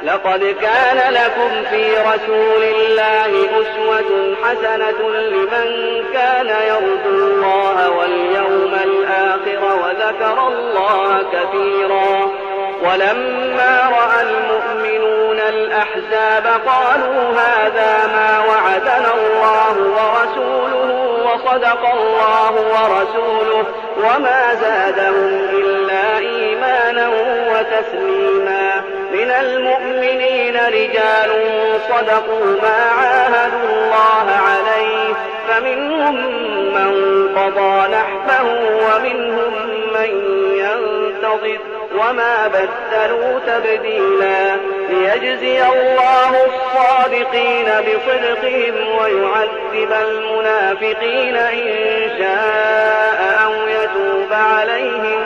لقد كان لكم في رسول الله أسوة حسنة لمن كان يرجو الله واليوم الآخر وذكر الله كثيرا. ولما رأى المؤمنون الأحزاب قالوا هذا ما وعدنا الله ورسوله وصدق الله ورسوله وما زادهم إلا إيمانا وتسليما. من المؤمنين رجال صدقوا ما عاهدوا الله عليه فمنهم من قضى نحبه ومنهم من ينتظر وما بدلوا تبديلا. ليجزي الله الصادقين بصدقهم ويعذب المنافقين إن شاء أو يتوب عليهم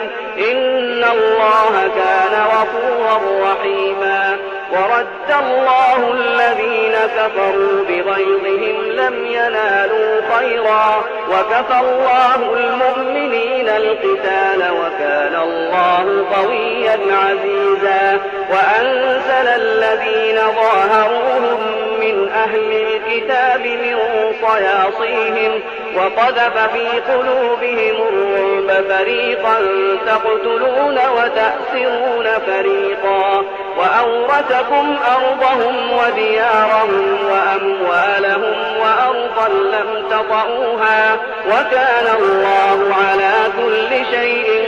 إن الله كان غفورا رحيما. ورد الله الذين كفروا بغيظهم لم ينالوا خيرا وكفى الله المؤمنين القتال وكان الله قويا عزيزا. وأنزل الذين ظاهروهم من أهل الكتاب من صياصيهم وقذف في قلوبهم الرعب فريقا تقتلون وتأسرون فريقا. وأورثكم أرضهم وديارهم وأموالهم وأرضا لم تطئوها وكان الله على كل شيء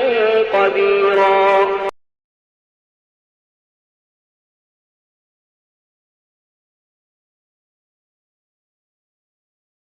قديرا.